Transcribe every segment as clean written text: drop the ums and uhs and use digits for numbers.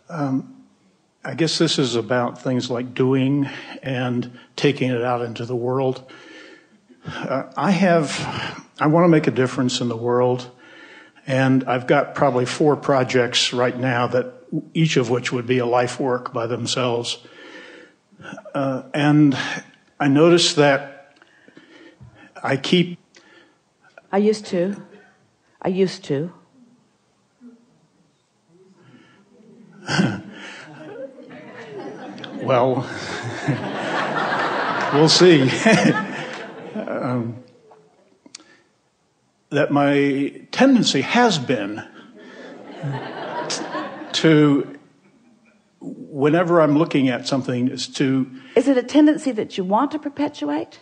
I guess this is about things like doing and taking it out into the world. I want to make a difference in the world, and I've got probably 4 projects right now that each of which would be a life work by themselves. And I notice that I used to. Well, we'll see. That my tendency has been to, whenever I'm looking at something, is to... Is it a tendency that you want to perpetuate?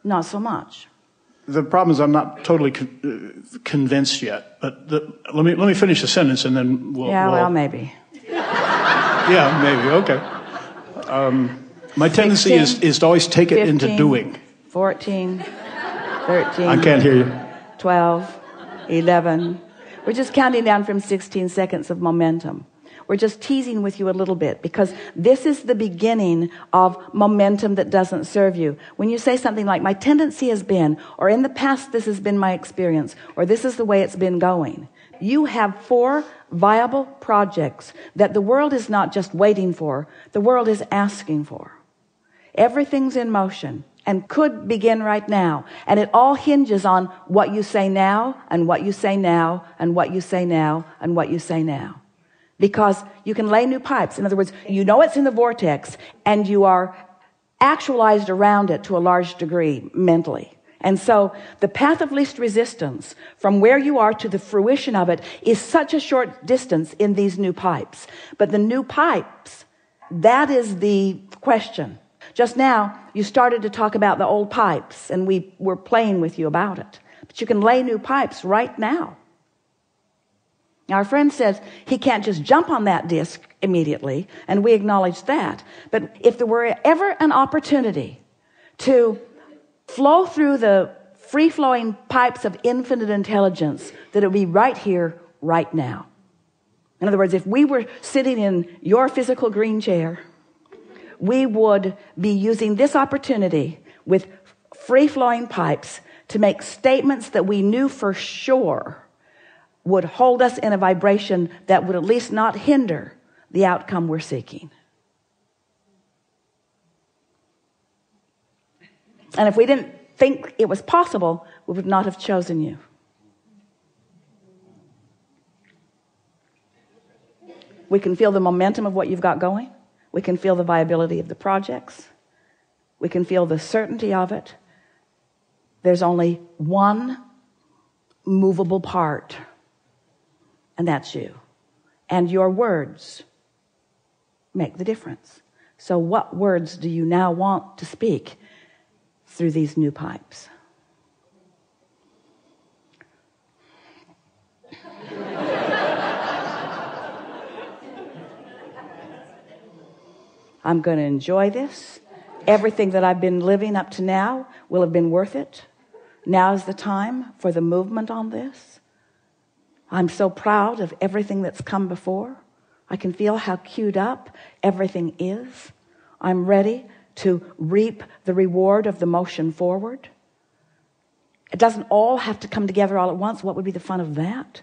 Not so much. The problem is I'm not totally convinced yet. But let me finish the sentence and then we'll... well, maybe. Yeah, maybe. Okay. My tendency 16, is to always take it 15, into doing. 14, 13. I can't hear you. 12, 11. We're just counting down from 16 seconds of momentum. We're just teasing with you a little bit because this is the beginning of momentum that doesn't serve you. When you say something like, my tendency has been, or in the past this has been my experience, or this is the way it's been going. You have 4 viable projects that the world is not just waiting for, the world is asking for. Everything's in motion and could begin right now. And it all hinges on what you say now, and what you say now, and what you say now, and what you say now. Because you can lay new pipes. In other words, you know it's in the vortex, and you are actualized around it to a large degree mentally. And so the path of least resistance from where you are to the fruition of it is such a short distance in these new pipes. But the new pipes, that is the question. Just now, you started to talk about the old pipes, and we were playing with you about it. But you can lay new pipes right now. Now, our friend says he can't just jump on that disc immediately, and we acknowledge that. But if there were ever an opportunity to flow through the free-flowing pipes of infinite intelligence, that it would be right here, right now. In other words, if we were sitting in your physical green chair, we would be using this opportunity with free-flowing pipes to make statements that we knew for sure would hold us in a vibration that would at least not hinder the outcome we're seeking. And if we didn't think it was possible, we would not have chosen you. We can feel the momentum of what you've got going. We can feel the viability of the projects. We can feel the certainty of it. There's only one movable part, and that's you. And your words make the difference. So what words do you now want to speak through these new pipes? I'm going to enjoy this. Everything that I've been living up to now will have been worth it. Now is the time for the movement on this. I'm so proud of everything that's come before. I can feel how queued up everything is. I'm ready to reap the reward of the motion forward. It doesn't all have to come together all at once. What would be the fun of that?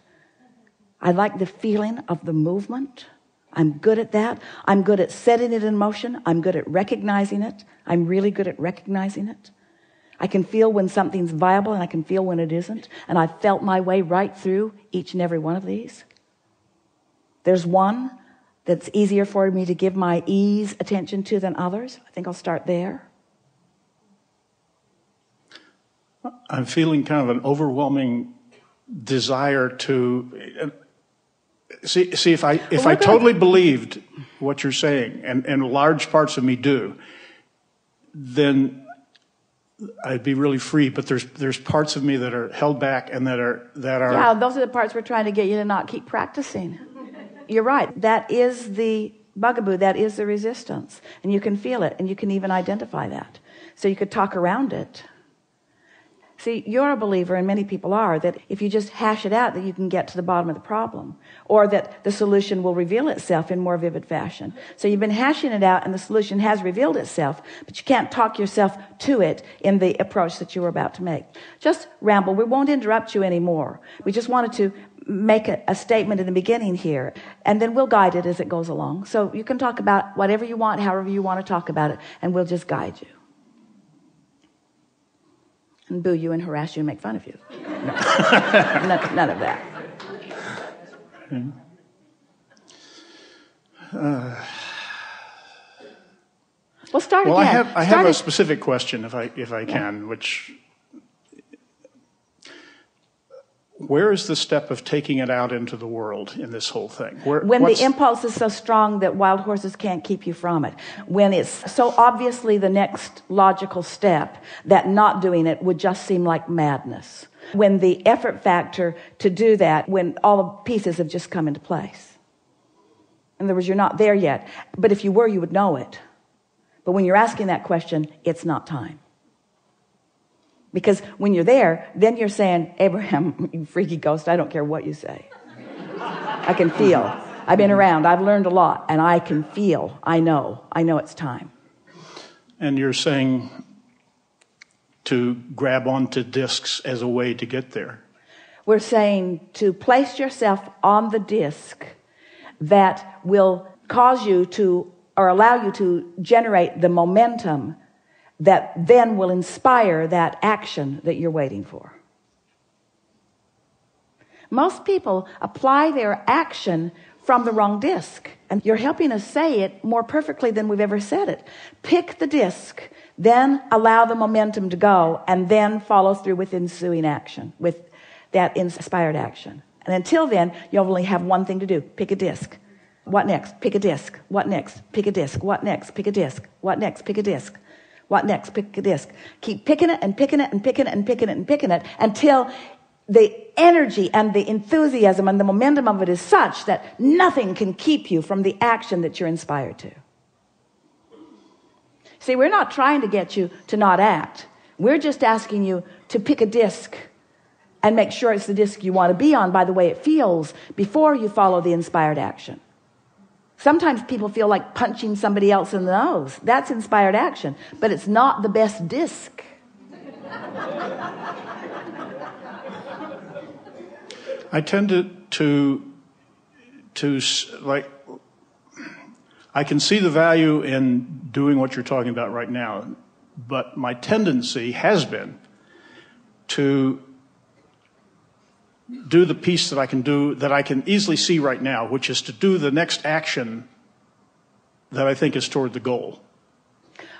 I like the feeling of the movement. I'm good at that. I'm good at setting it in motion. I'm good at recognizing it. I'm really good at recognizing it. I can feel when something's viable, and I can feel when it isn't. And I've felt my way right through each and every one of these. There's one that's easier for me to give my ease attention to than others. I think I'll start there. I'm feeling kind of an overwhelming desire to see if I totally believed what you're saying, and large parts of me do, then I'd be really free. But there's parts of me that are held back and that are yeah, those are the parts we're trying to get you to not keep practicing. You're right. That is the bugaboo. That is the resistance, and you can feel it, and you can even identify that. So you could talk around it. See, you're a believer, and many people are, that if you just hash it out, that you can get to the bottom of the problem, or that the solution will reveal itself in more vivid fashion. So you've been hashing it out, and the solution has revealed itself, but you can't talk yourself to it in the approach that you were about to make. Just ramble. We won't interrupt you anymore. We just wanted to make a statement in the beginning here, and then we'll guide it as it goes along. So you can talk about whatever you want, however you want to talk about it, and we'll just guide you. And boo you and harass you and make fun of you. None of that. We'll start again. I have a specific question, if I can, which, where is the step of taking it out into the world in this whole thing? When the impulse is so strong that wild horses can't keep you from it. When it's so obviously the next logical step that not doing it would just seem like madness. When the effort factor to do that, when all the pieces have just come into place. In other words, you're not there yet. But if you were, you would know it. But when you're asking that question, it's not time. Because when you're there, then you're saying, Abraham, you freaky ghost, I don't care what you say. I can feel. I've been around. I've learned a lot. And I can feel. I know it's time. And you're saying to grab onto discs as a way to get there. We're saying to place yourself on the disc that will cause you to, or allow you to generate the momentum that then will inspire that action that you're waiting for. Most people apply their action from the wrong disc, and you're helping us say it more perfectly than we've ever said it. Pick the disc, then allow the momentum to go, and then follow through with ensuing action, with that inspired action. And until then, you'll only have one thing to do. Pick a disc. What next? Pick a disc. What next? Pick a disc. What next? Pick a disc. What next? Pick a disc. What next? Pick a disc. Keep picking it and picking it and picking it and picking it and picking it until the energy and the enthusiasm and the momentum of it is such that nothing can keep you from the action that you're inspired to. See, we're not trying to get you to not act. We're just asking you to pick a disc and make sure it's the disc you want to be on by the way it feels before you follow the inspired action. Sometimes people feel like punching somebody else in the nose. That's inspired action, but it's not the best disc. I tend to like, I can see the value in doing what you're talking about right now, but my tendency has been to do the piece that I can do, that I can easily see right now, which is to do the next action that I think is toward the goal.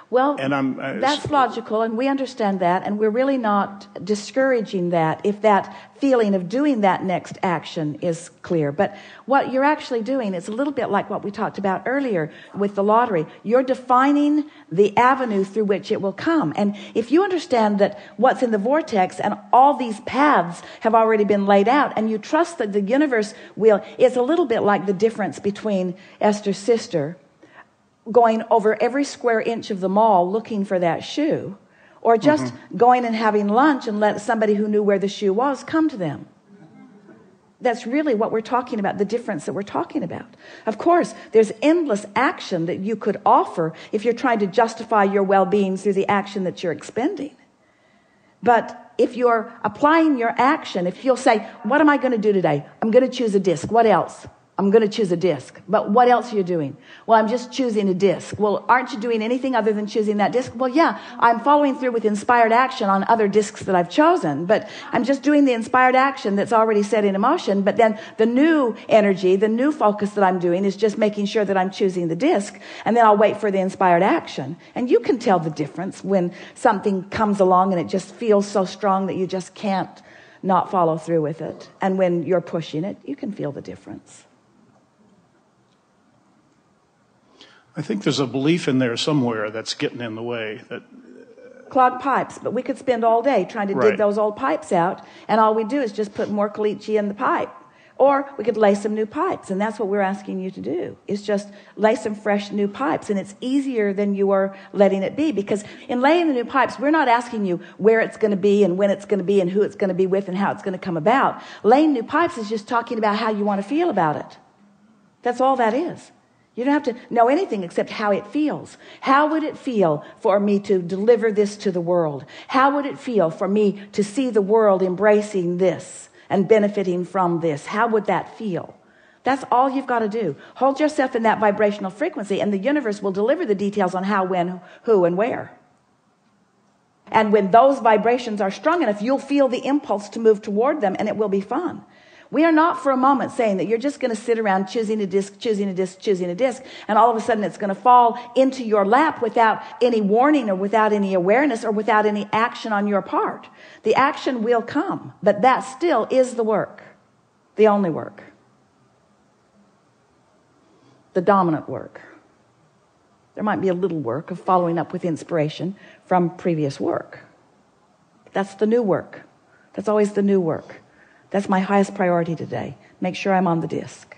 Well, that's logical, and we understand that, and we're really not discouraging that if that feeling of doing that next action is clear. But what you're actually doing is a little bit like what we talked about earlier with the lottery. You're defining the avenue through which it will come. And if you understand that what's in the vortex and all these paths have already been laid out, and you trust that the universe will, it's a little bit like the difference between Esther's sister going over every square inch of the mall looking for that shoe, or just going and having lunch and let somebody who knew where the shoe was come to them. That's really what we're talking about, the difference that we're talking about. Of course, there's endless action that you could offer if you're trying to justify your well-being through the action that you're expending. But if you're applying your action, if you'll say, what am I going to do today? I'm going to choose a disc. What else? I'm going to choose a disc. But what else are you doing? Well, I'm just choosing a disc. Well, aren't you doing anything other than choosing that disc? Well, yeah, I'm following through with inspired action on other discs that I've chosen, but I'm just doing the inspired action that's already set in motion. But then the new energy, the new focus that I'm doing is just making sure that I'm choosing the disc, and then I'll wait for the inspired action. And you can tell the difference when something comes along and it just feels so strong that you just can't not follow through with it. And when you're pushing it, you can feel the difference. I think there's a belief in there somewhere that's getting in the way. That clogged pipes, but we could spend all day trying to dig those old pipes out, and all we do is just put more caliche in the pipe. Or we could lay some new pipes, and that's what we're asking you to do, is just lay some fresh new pipes. And it's easier than you are letting it be, because in laying the new pipes, we're not asking you where it's going to be and when it's going to be and who it's going to be with and how it's going to come about. Laying new pipes is just talking about how you want to feel about it. That's all that is. You don't have to know anything except how it feels. How would it feel for me to deliver this to the world? How would it feel for me to see the world embracing this and benefiting from this? How would that feel? That's all you've got to do. Hold yourself in that vibrational frequency, and the universe will deliver the details on how, when, who, and where. And when those vibrations are strong enough, you'll feel the impulse to move toward them, and it will be fun. We are not for a moment saying that you're just going to sit around choosing a disc, choosing a disc, choosing a disc, and all of a sudden it's going to fall into your lap without any warning or without any awareness or without any action on your part. The action will come, but that still is the work, the only work, the dominant work. There might be a little work of following up with inspiration from previous work. That's the new work. That's always the new work. That's my highest priority today. Make sure I'm on the disc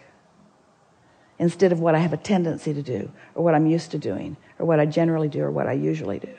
instead of what I have a tendency to do or what I'm used to doing or what I generally do or what I usually do.